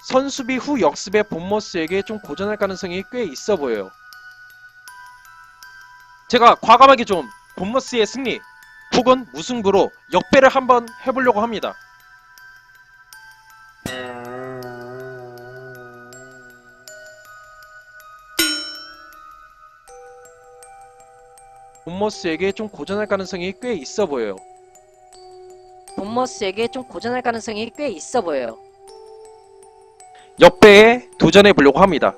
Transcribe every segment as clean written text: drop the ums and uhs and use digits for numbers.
선수비 후 역습의 본머스에게 좀 고전할 가능성이 꽤 있어 보여요. 제가 과감하게 좀 본머스의 승리 혹은 무승부로 역배를 한번 해보려고 합니다. 본머스에게 좀 고전할 가능성이 꽤 있어 보여요. 본머스에게 좀 고전할 가능성이 꽤 있어 보여요. 역배에 도전해 보려고 합니다.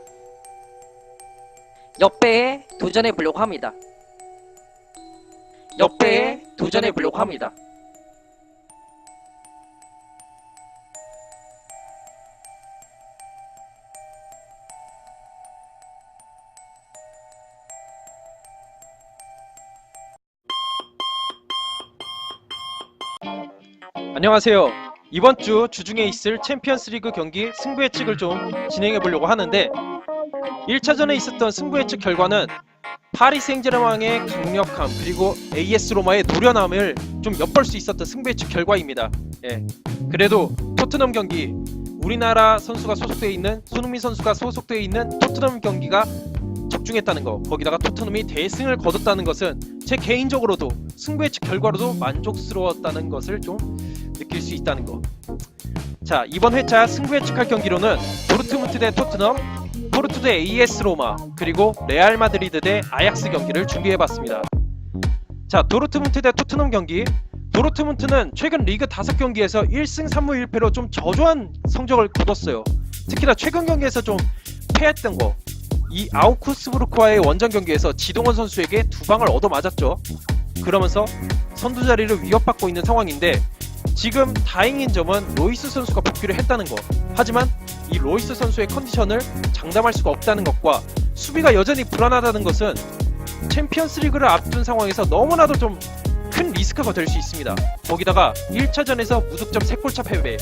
역배에 도전해 보려고 합니다. 역배에 도전해 보려고 합니다. 안녕하세요. 이번 주 주중에 있을 챔피언스 리그 경기 승부 예측을 좀 진행해 보려고 하는데 1차전에 있었던 승부 예측 결과는 파리 생제르맹의 강력함 그리고 AS 로마의 노련함을 좀 엿볼 수 있었던 승부 예측 결과입니다. 그래도 토트넘 경기 우리나라 선수가 소속되어 있는 손흥민 선수가 소속되어 있는 토트넘 경기가 적중했다는 거, 거기다가 토트넘이 대승을 거뒀다는 것은 제 개인적으로도 승부 예측 결과로도 만족스러웠다는 것을 좀 느낄 수 있다는 거. 자, 이번 회차 승부 예측할 경기로는 도르트문트 대 토트넘, 포르투 대 AS 로마, 그리고 레알 마드리드 대 아약스 경기를 준비해봤습니다. 자, 도르트문트 대 토트넘 경기. 도르트문트는 최근 리그 5경기에서 1승 3무 1패로 좀 저조한 성적을 거뒀어요. 특히나 최근 경기에서 좀 패했던 거, 이 아우쿠스부르크와의 원정 경기에서 지동원 선수에게 2방을 얻어맞았죠. 그러면서 선두 자리를 위협받고 있는 상황인데, 지금 다행인 점은 로이스 선수가 복귀를 했다는 거. 하지만 이 로이스 선수의 컨디션을 장담할 수가 없다는 것과 수비가 여전히 불안하다는 것은 챔피언스 리그를 앞둔 상황에서 너무나도 좀 큰 리스크가 될 수 있습니다. 거기다가 1차전에서 무득점 3골차 패배,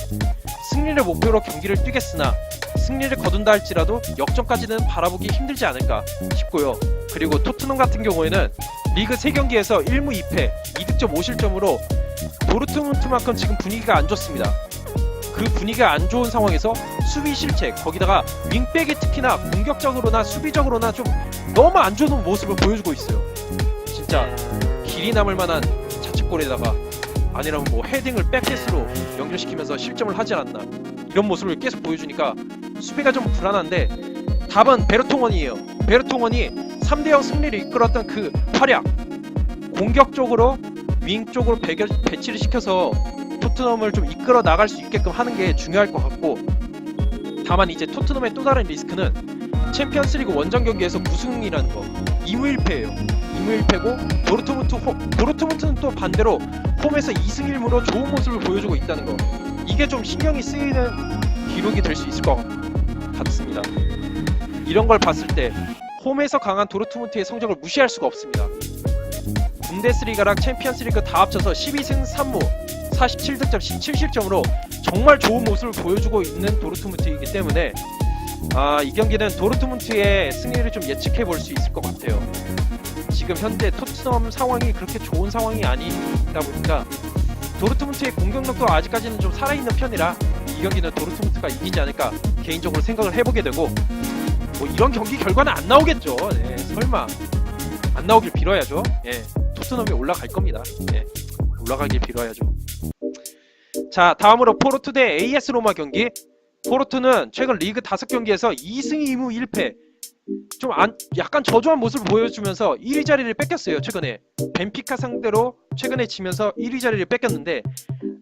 승리를 목표로 경기를 뛰겠으나 승리를 거둔다 할지라도 역전까지는 바라보기 힘들지 않을까 싶고요. 그리고 토트넘 같은 경우에는 리그 3경기에서 1무 2패, 2득점 5실점으로 도르트문트만큼 지금 분위기가 안 좋습니다. 그 분위기가 안 좋은 상황에서 수비 실책, 거기다가 윙백이 특히나 공격적으로나 수비적으로나 좀 너무 안 좋은 모습을 보여주고 있어요. 진짜 길이 남을 만한 자책골에다가 아니라면 뭐 헤딩을 백패스로 연결시키면서 실점을 하지 않았나, 이런 모습을 계속 보여주니까 수비가 좀 불안한데 답은 베르통원이에요. 베르통원이 3대0 승리를 이끌었던 그 활약, 공격적으로 윙 쪽으로 배치를 시켜서 토트넘을 좀 이끌어 나갈 수 있게끔 하는 게 중요할 것 같고, 다만 이제 토트넘의 또 다른 리스크는 챔피언스리그 원정 경기에서 무승이라는 거. 2무 1패예요. 2무 1패고 도르트문트는 또 반대로 홈에서 2승 1무로 좋은 모습을 보여주고 있다는 거. 이게 좀 신경이 쓰이는 기록이 될 수 있을 것 같습니다. 이런 걸 봤을 때 홈에서 강한 도르트문트의 성적을 무시할 수가 없습니다. 분데스리가랑 챔피언스리그 다 합쳐서 12승 3무 47득점 17실점으로 정말 좋은 모습을 보여주고 있는 도르트문트이기 때문에 이 경기는 도르트문트의 승리를 좀 예측해 볼 수 있을 것 같아요. 지금 현재 토트넘 상황이 그렇게 좋은 상황이 아니다 보니까 도르트문트의 공격력도 아직까지는 좀 살아있는 편이라 이 경기는 도르트문트가 이기지 않을까 개인적으로 생각을 해보게 되고, 뭐 이런 경기 결과는 안 나오겠죠. 설마 안 나오길 빌어야죠. 토트넘이 올라갈 겁니다. 올라가길 빌어야죠. 자, 다음으로 포르투 대 AS 로마 경기. 포르투는 최근 리그 5경기에서 2승 2무 1패, 좀 약간 저조한 모습을 보여주면서 1위 자리를 뺏겼어요. 최근에 벤피카 상대로 최근에 지면서 1위 자리를 뺏겼는데,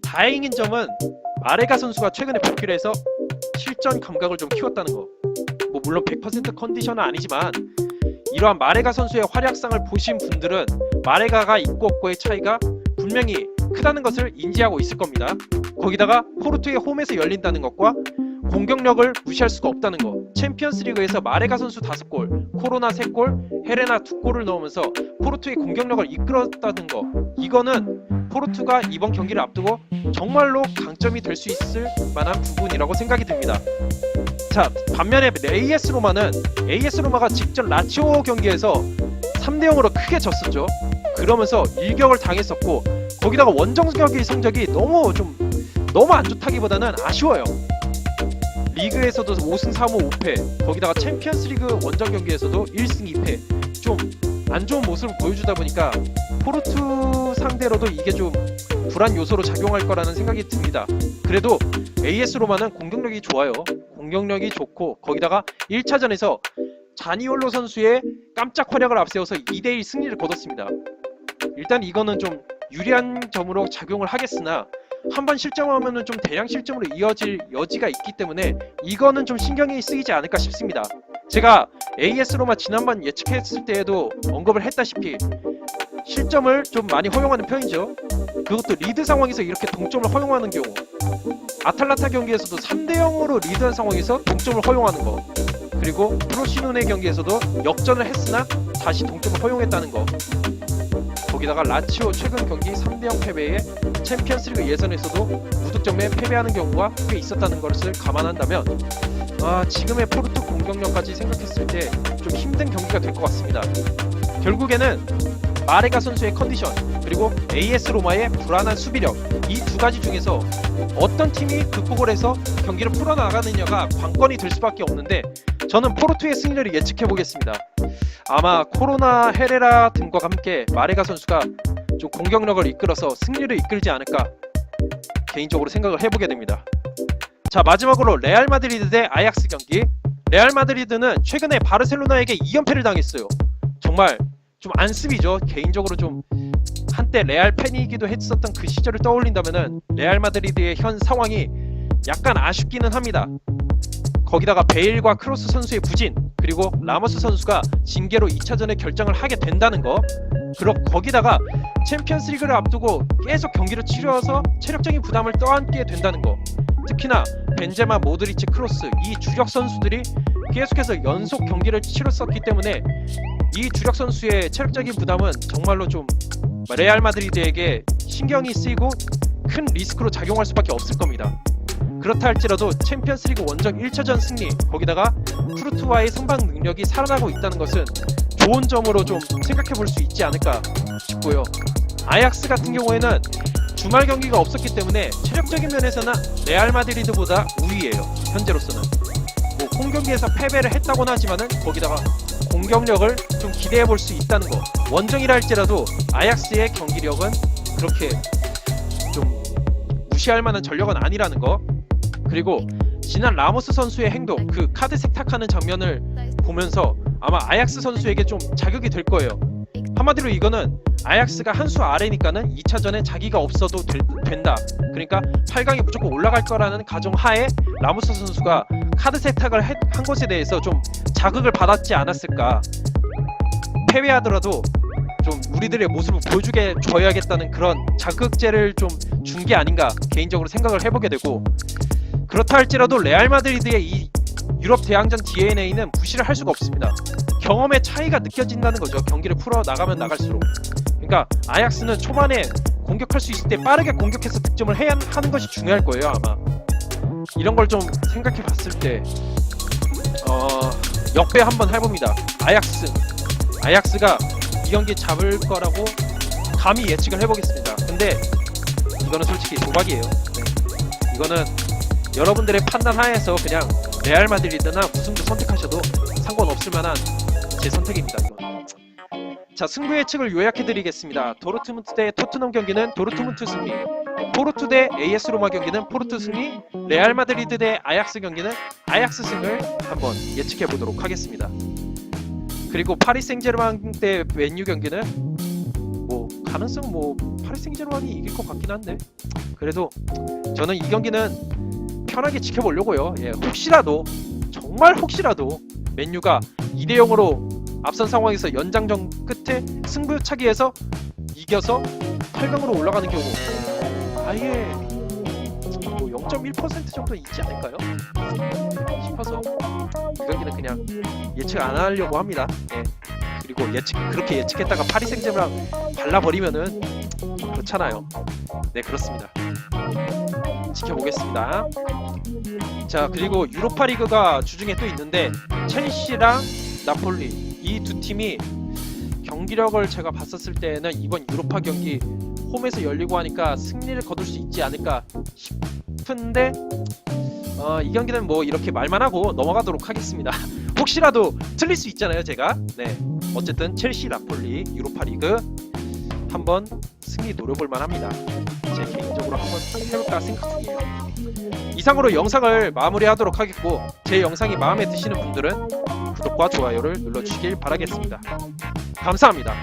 다행인 점은 마레가 선수가 최근에 복귀를 해서 실전 감각을 좀 키웠다는 거. 뭐 물론 100% 컨디션은 아니지만 이러한 마레가 선수의 활약상을 보신 분들은 마레가가 있고 없고의 차이가 분명히 크다는 것을 인지하고 있을 겁니다. 거기다가 포르투의 홈에서 열린다는 것과 공격력을 무시할 수가 없다는 거. 챔피언스 리그에서 마레가 선수 5골, 코로나 3골, 헤레나 2골을 넣으면서 포르투의 공격력을 이끌었다는 거. 이거는 포르투가 이번 경기를 앞두고 정말로 강점이 될 수 있을 만한 부분이라고 생각이 듭니다. 자, 반면에 AS 로마가 직전 라치오 경기에서 3대0으로 크게 졌었죠. 그러면서 일격을 당했었고, 거기다가 원정 경기 성적이 너무 안 좋다기보다는 아쉬워요. 리그에서도 5승 3무 5패, 거기다가 챔피언스 리그 원정 경기에서도 1승 2패, 좀 안 좋은 모습을 보여주다 보니까 포르투 상대로도 이게 좀 불안 요소로 작용할 거라는 생각이 듭니다. 그래도 AS 로마는 공격력이 좋아요. 공격력이 좋고 거기다가 1차전에서 자니올로 선수의 깜짝 활약을 앞세워서 2대1 승리를 거뒀습니다. 일단 이거는 좀 유리한 점으로 작용을 하겠으나 한번 실점하면은 좀 대량 실점으로 이어질 여지가 있기 때문에 이거는 좀 신경이 쓰이지 않을까 싶습니다. 제가 AS 로마 지난번 예측했을 때에도 언급을 했다시피 실점을 좀 많이 허용하는 편이죠. 그것도 리드 상황에서 이렇게 동점을 허용하는 경우, 아탈란타 경기에서도 3대0으로 리드한 상황에서 동점을 허용하는 거, 그리고 프로시노네 경기에서도 역전을 했으나 다시 동점을 허용했다는 거, 거기다가 라치오 최근 경기 3대0 패배에 챔피언스리그 예선에서도 무득점에 패배하는 경우가 꽤 있었다는 것을 감안한다면 지금의 포르투 공격력까지 생각했을 때 좀 힘든 경기가 될 것 같습니다. 결국에는 마레가 선수의 컨디션 그리고 AS 로마의 불안한 수비력, 이 두 가지 중에서 어떤 팀이 극복을 해서 경기를 풀어나가느냐가 관건이 될 수밖에 없는데 저는 포르투의 승리를 예측해 보겠습니다. 아마 코로나 헤레라 등과 함께 마레가 선수가 좀 공격력을 이끌어서 승리를 이끌지 않을까 개인적으로 생각을 해보게 됩니다. 자, 마지막으로 레알 마드리드 대 아약스 경기. 레알 마드리드는 최근에 바르셀로나에게 2연패를 당했어요. 정말 좀 안쓰이죠. 개인적으로 좀 한때 레알 팬이기도 했었던 그 시절을 떠올린다면은 레알 마드리드의 현 상황이 약간 아쉽기는 합니다. 거기다가 베일과 크로스 선수의 부진, 그리고 라모스 선수가 징계로 2차전에 결정을 하게 된다는 거, 거기다가 챔피언스 리그를 앞두고 계속 경기를 치러서 체력적인 부담을 떠안게 된다는 거, 특히나 벤제마, 모드리치, 크로스 이 주력 선수들이 계속해서 연속 경기를 치렀었기 때문에 이 주력 선수의 체력적인 부담은 정말로 좀 레알 마드리드에게 신경이 쓰이고 큰 리스크로 작용할 수밖에 없을 겁니다. 그렇다 할지라도 챔피언스리그 원정 1차전 승리, 거기다가 포르투와의 선방 능력이 살아나고 있다는 것은 좋은 점으로 좀 생각해 볼 수 있지 않을까 싶고요. 아약스 같은 경우에는 주말 경기가 없었기 때문에 체력적인 면에서는 레알 마드리드보다 우위예요. 현재로서는 홈 경기에서 패배를 했다고는 하지만은 거기다가 공격력을 좀 기대해 볼 수 있다는 거, 원정이라 할지라도 아약스의 경기력은 그렇게 좀 무시할 만한 전력은 아니라는 거, 그리고 지난 라모스 선수의 행동, 그 카드 세탁하는 장면을 보면서 아마 아약스 선수에게 좀 자극이 될 거예요. 한마디로 이거는 아약스가 한 수 아래니까는 2차전에 자기가 없어도 된다. 그러니까 8강에 무조건 올라갈 거라는 가정하에 라모스 선수가 카드 세탁을 한 것에 대해서 좀 자극을 받았지 않았을까. 패배하더라도 좀 우리들의 모습을 보여주게 줘야겠다는 그런 자극제를 좀 준 게 아닌가 개인적으로 생각을 해보게 되고, 그렇다 할지라도 레알 마드리드의 이 유럽 대항전 DNA는 무시를 할 수가 없습니다. 경험의 차이가 느껴진다는 거죠. 경기를 풀어 나가면 나갈수록. 그러니까 아약스는 초반에 공격할 수 있을 때 빠르게 공격해서 득점을 해야 하는 것이 중요할 거예요. 아마 이런 걸 좀 생각해 봤을 때 역배 한번 해봅니다. 아약스가 이 경기 잡을 거라고 감히 예측을 해보겠습니다. 근데 이거는 솔직히 도박이에요. 이거는 여러분들의 판단 하에서 그냥 레알 마드리드나 무승부 선택하셔도 상관없을 만한 제 선택입니다. 이건. 자, 승부 예측을 요약해드리겠습니다. 도르트문트 대 토트넘 경기는 도르트문트 승리, 포르투 대 AS 로마 경기는 포르투 승리, 레알 마드리드 대 아약스 경기는 아약스 승을 한번 예측해보도록 하겠습니다. 그리고 파리 생제르맹 대 맨유 경기는 가능성 파리 생제르맹이 이길 것 같긴 한데, 그래도 저는 이 경기는 편하게 지켜보려고요. 혹시라도 정말 혹시라도 맨유가 2대0으로 앞선 상황에서 연장전 끝에 승부차기에서 이겨서 8강으로 올라가는 경우 아예 0.1% 정도 있지 않을까요? 싶어서 이 경기는 그냥 예측 안 하려고 합니다. 그리고 그렇게 예측했다가 파리 생제르맹 발라버리면은 그렇잖아요. 네, 그렇습니다. 지켜보겠습니다. 자, 그리고 유로파리그가 주중에 또 있는데 첼시랑 나폴리 이 두 팀이 경기력을 제가 봤었을 때는 이번 유로파 경기 홈에서 열리고 하니까 승리를 거둘 수 있지 않을까 싶은데 이 경기는 뭐 이렇게 말만 하고 넘어가도록 하겠습니다. 혹시라도 틀릴 수 있잖아요, 제가. 네, 어쨌든 첼시, 나폴리, 유로파리그 한번 승리 노려볼 만합니다. 제 개인적으로 한번 해볼까 생각 중이에요. 이상으로 영상을 마무리하도록 하겠고, 제 영상이 마음에 드시는 분들은 구독과 좋아요를 눌러주시길 바라겠습니다. 감사합니다.